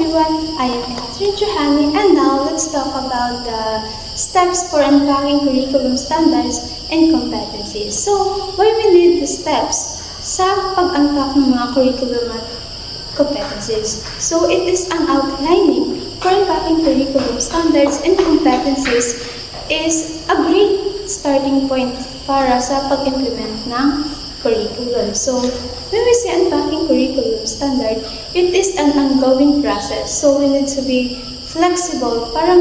everyone, I am Catherine Johani, and now let's talk about the steps for unpacking curriculum standards and competencies. So, why we need the steps sa pag-unpack ng mga curriculum at competencies? So, it is an outlining for unpacking curriculum standards and competencies is a great starting point para sa pag-implement ng curriculum. So, when we say unpacking curriculum standard, it is an ongoing process. So, we need to be flexible para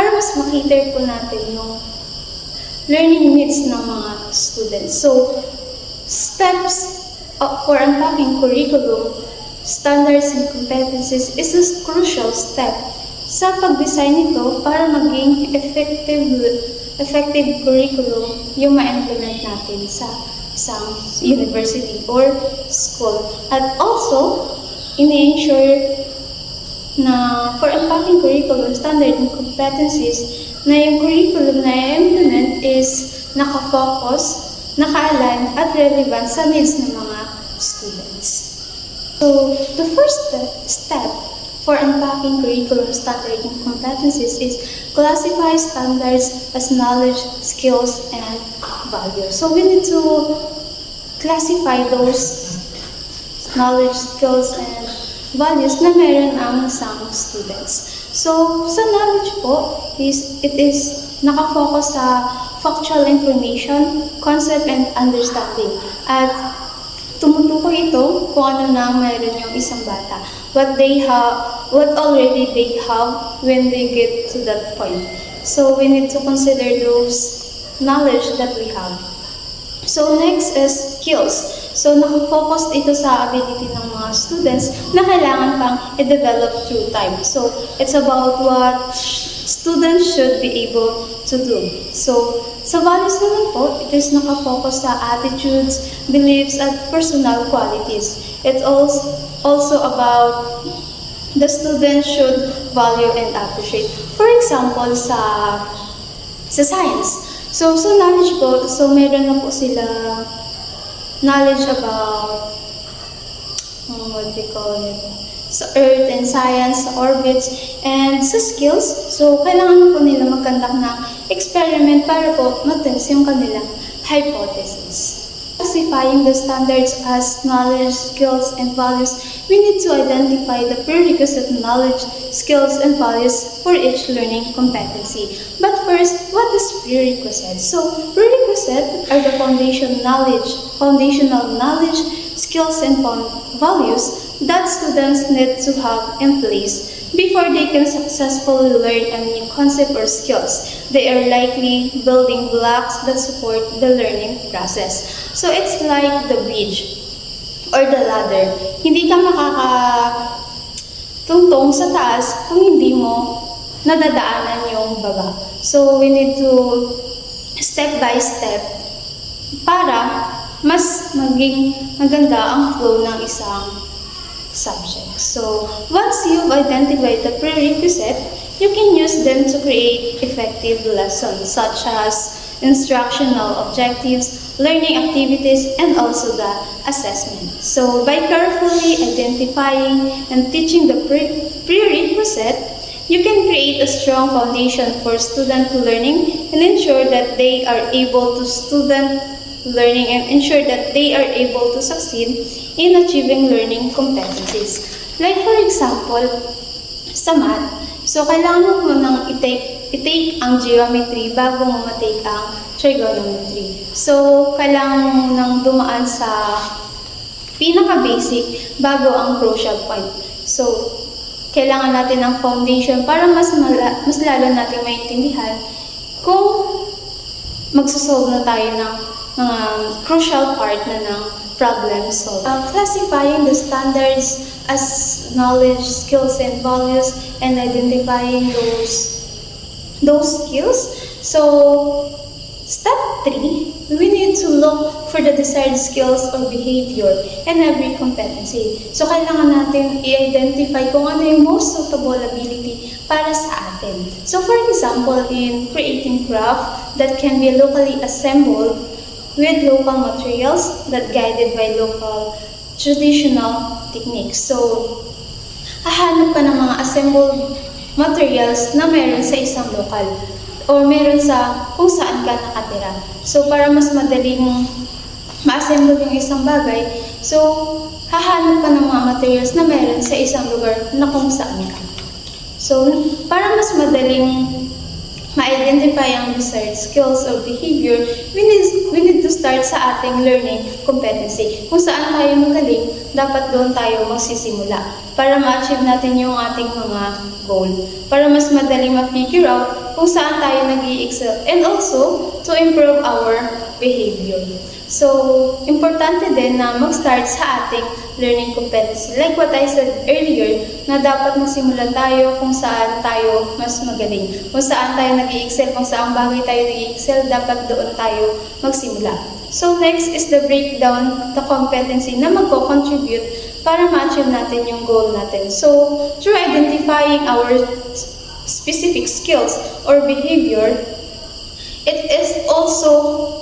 mas makiter po natin yung learning needs ng mga students. So, steps for unpacking curriculum standards and competencies is a crucial step sa pag-design nito para maging effective curriculum yung ma-implement natin sa isang university or school. At also, ini-ensure na for unpacking curriculum standard and competencies na yung curriculum na i-implement is naka-focus, naka-align at relevant sa needs ng mga students. So, the first step for unpacking curriculum standard and competencies is classify standards as knowledge, skills, and values. So, we need to classify those knowledge, skills, and values na meron ang isang students. So, sa knowledge po, it is nakafocus sa factual information, concept, and understanding. At tumutukoy ito kung ano na meron yung isang bata. What already they have when they get to that point. So, we need to consider those knowledge that we have. So, next is skills. So, nakafocus ito sa ability ng mga students na kailangan pang i-develop through time. So, it's about what students should be able to do. So, sa values naman po, it is nakafocus sa attitudes, beliefs, at personal qualities. It's also about the student should value and appreciate. For example, sa science. So, sa knowledge po, so meron na po sila knowledge about what we call it, sa Earth and science, sa orbits, and sa skills. So, kailangan po nila mag-conduct ng experiment para po matest yung kanilang hypothesis. Classifying the standards as knowledge, skills, and values, we need to identify the prerequisite knowledge, skills, and values for each learning competency. But first, what is prerequisite? So, prerequisite are the foundational knowledge, skills, and values that students need to have in place before they can successfully learn a new concept or skills. They are likely building blocks that support the learning process. So it's like the bridge or the ladder. Hindi ka makakatungtong sa taas kung hindi mo nadadaanan yung baba. So we need to step by step para mas maging maganda ang flow ng isang subject. So, once you've identified the prerequisite, you can use them to create effective lessons such as instructional objectives, learning activities, and also the assessment. So, by carefully identifying and teaching the prerequisite, you can create a strong foundation for student learning and ensure that they are able to succeed in achieving learning competencies. Like for example, sa math, so kailangan mo munang i-take ang geometry bago mo ma-take ang trigonometry. So, kailangan mo munang dumaan sa pinaka-basic bago ang crucial point. So, kailangan natin ng foundation para mas lalo natin maintindihan kung magsosolve na tayo ng mga crucial part na ng problem solving. Classifying the standards as knowledge, skills, and values, and identifying those skills. So, step 3, we need to look for the desired skills or behavior in every competency. So, kailangan natin i-identify kung ano yung most suitable ability para sa atin. So, for example, in creating craft that can be locally assembled with local materials that guided by local traditional techniques. So, hahanap ka ng mga assembled materials na meron sa isang lokal or meron sa kung saan ka nakatira. So, para mas madaling ma-assemble yung isang bagay, so, hahanap ka ng mga materials na meron sa isang lugar na kung saan ka. So, para mas madaling ma-identify ang desired skills or behavior, we need to start sa ating learning competency. Kung saan tayo magaling, dapat doon tayo magsisimula para ma-achieve natin yung ating mga goal. Para mas madaling ma-figure out kung saan tayo nag-i-excel and also to improve our behavior. So, importante din na mag-start sa ating learning competency. Like what I said earlier, na dapat magsimula tayo kung saan tayo mas magaling. Kung saan tayo nag-i-excel, kung saan bagay tayo nag-i-excel, dapat doon tayo magsimula. So, next is the breakdown, the competency na magko-contribute para ma-achieve natin yung goal natin. So, through identifying our specific skills or behavior, it is also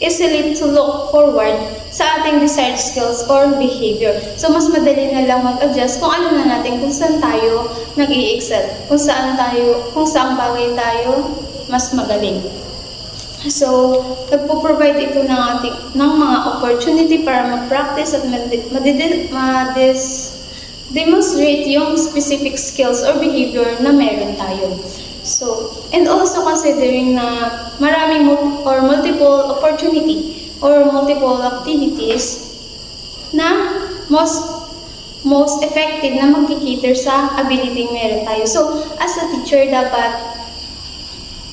easily to look forward sa ating desired skills or behavior. So, mas madali na lang mag-adjust kung ano na natin, kung saan tayo nag-i-excel, kung saang bagay tayo mas magaling. So, nagpo-provide ito ng mga opportunity para mag-practice at demonstrate yung specific skills or behavior na meron tayo. So, and also considering na maraming multiple opportunity or multiple activities na most effective na magkikater sa ability meron tayo. So, as a teacher, dapat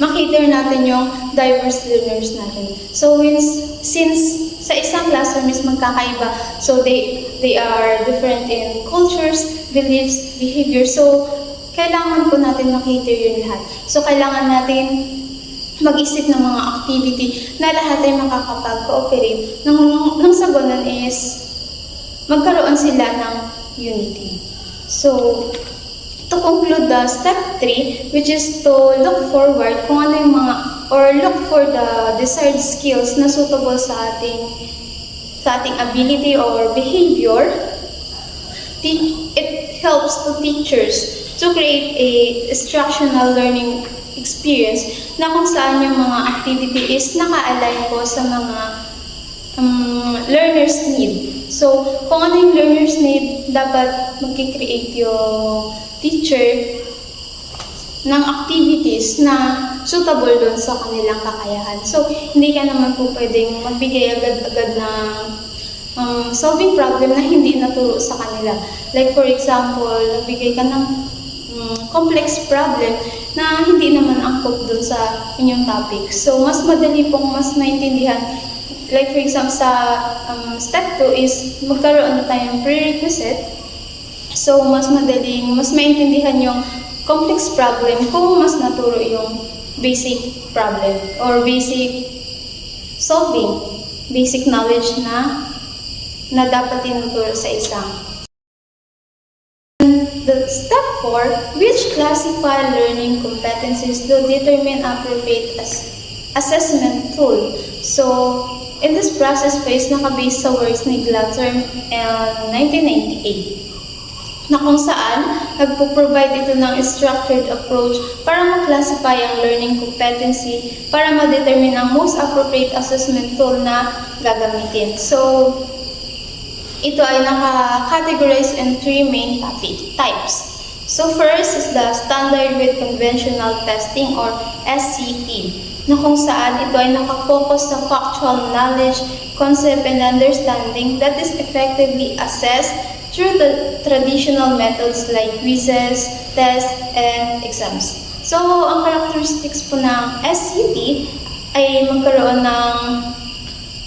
makiter natin yung diverse learners natin. So, since sa isang classroom is magkakaiba, so they are different in cultures, beliefs, behavior. So, kailangan po natin makiter yun lahat. So, kailangan natin mag-isip ng mga activity na lahat ay makakapag-cooperate. Nang sa ganun is magkaroon sila ng unity. So, to conclude the step 3, which is to look forward kung ano yung look for the desired skills na suitable sa ating ability or behavior, it helps to teachers to create a instructional learning experience na kung saan yung mga activity is naka-align po sa mga learner's need. So, kung ano yung learner's need, dapat mag-create yung teacher ng activities na suitable doon sa kanilang kakayahan. So, hindi ka naman po pwedeng magbigay agad-agad ng solving problem na hindi naturo sa kanila. Like for example, nagbigay ka ng complex problem na hindi naman angkop doon sa inyong topic. So, mas madali pong mas maintindihan. Like for example, sa step 2 is magkaroon na tayong prerequisite. So, mas maintindihan yung complex problem kung mas naturo yung basic problem or basic solving, basic knowledge na dapat tinuturo sa isang. The step 4, which classify learning competencies to determine appropriate assessment tool. So, in this process po is nakabase sa works ni Glatter in 1998 na kung saan nagpo-provide ito ng structured approach para ma-classify ang learning competency para ma-determine ang most appropriate assessment tool na gagamitin. So, ito ay naka-categorize in 3 main types. So, first is the Standard with Conventional Testing or SCT, na kung saan ito ay nakafocus sa factual knowledge, concept, and understanding that is effectively assessed through the traditional methods like quizzes, tests, and exams. So, ang characteristics po ng SCT ay magkaroon ng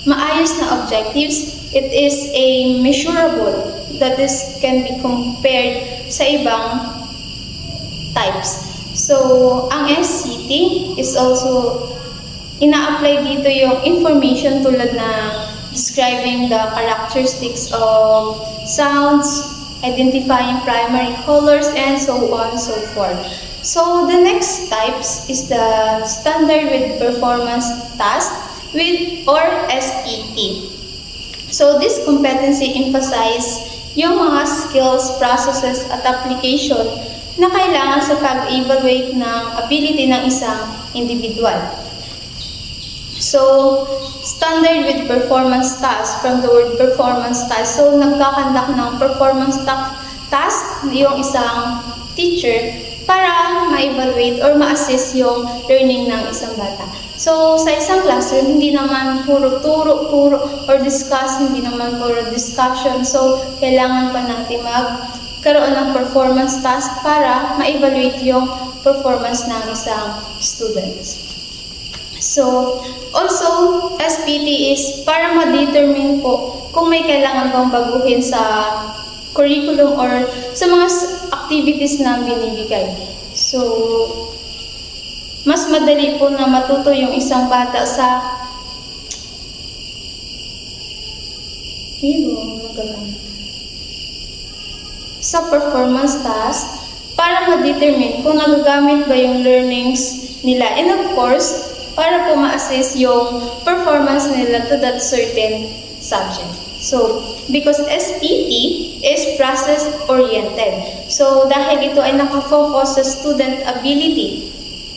maayos na objectives. It is a measurable that can be compared sa ibang types. So, ang SCT is also ina-apply dito yung information tulad ng describing the characteristics of sounds, identifying primary colors, and so on and so forth. So, the next types is the Standard with Performance Task or SET. So, this competency emphasizes yung mga skills, processes at application na kailangan sa pag-evaluate ng ability ng isang individual. So, standard with performance task, from the word performance task. So, nagkakandak ng performance task yung isang teacher para ma-evaluate or ma-assess yung learning ng isang bata. So, sa isang classroom, hindi naman puro turo or discuss, hindi naman puro discussion. So, kailangan pa natin magkaroon ng performance task para ma-evaluate yung performance ng isang student. So, also, SPT is para ma-determine po kung may kailangan bang baguhin sa curriculum or sa mga activities na binibigay. So, mas madali po na matuto yung isang bata sa performance task para ma-determine kung nagagamit ba yung learnings nila. And of course, para po ma-assess yung performance nila to that certain subject. So, because SPT is process-oriented. So, dahil ito ay nakafocus sa student ability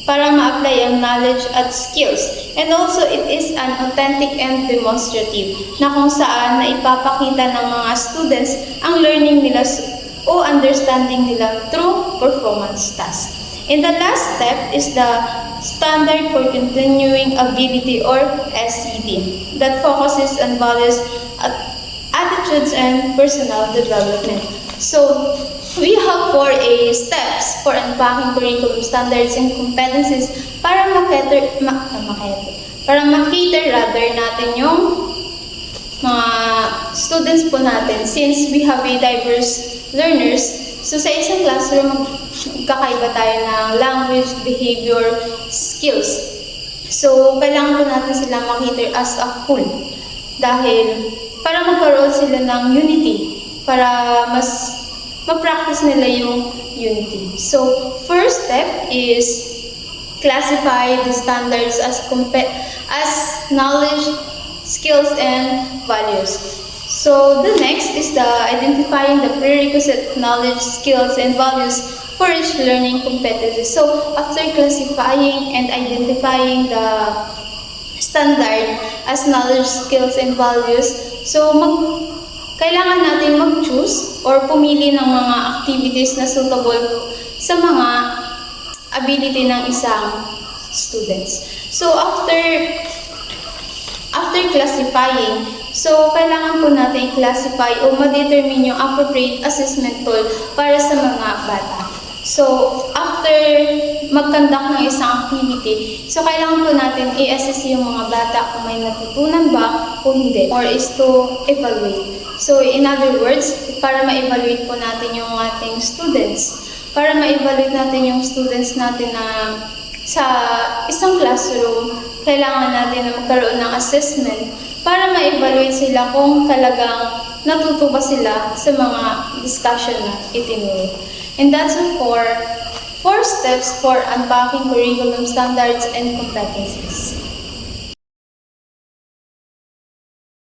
para ma-apply ang knowledge at skills. And also, it is an authentic and demonstrative na kung saan na ipapakita ng mga students ang learning nila o understanding nila through performance tasks. And the last step is the Standard for Continuing Ability or SCD that focuses on values, attitudes, and personal development. So, we have 4 steps for unpacking curriculum standards and competencies para makater natin yung mga students po natin since we have a diverse learners. So, sa isang classroom, kakaiba tayo ng language, behavior, skills. So, kailangan po natin sila makita as a whole. Dahil, para magkaroon sila ng unity, para mas ma-practice nila yung unity. So, first step is classify the standards as knowledge, skills, and values. So, the next is the identifying the prerequisite knowledge, skills, and values for each learning competency. So, after classifying and identifying the standard as knowledge, skills, and values, so kailangan natin mag-choose or pumili ng mga activities na suitable sa mga ability ng isang students. So, after classifying, so kailangan po natin i-classify o ma-determine yung appropriate assessment tool para sa mga bata. So, after mag-conduct ng isang activity, so kailangan po natin i-assess yung mga bata kung may natutunan ba o hindi, or is to evaluate. So, in other words, para ma-evaluate po natin yung ating students, para ma-evaluate natin yung students natin na sa isang classroom, kailangan natin na magkaroon ng assessment para ma-evaluate sila kung talagang natuto ba sila sa mga discussion na itinuro. And that's for 4 steps for unpacking curriculum standards and competencies.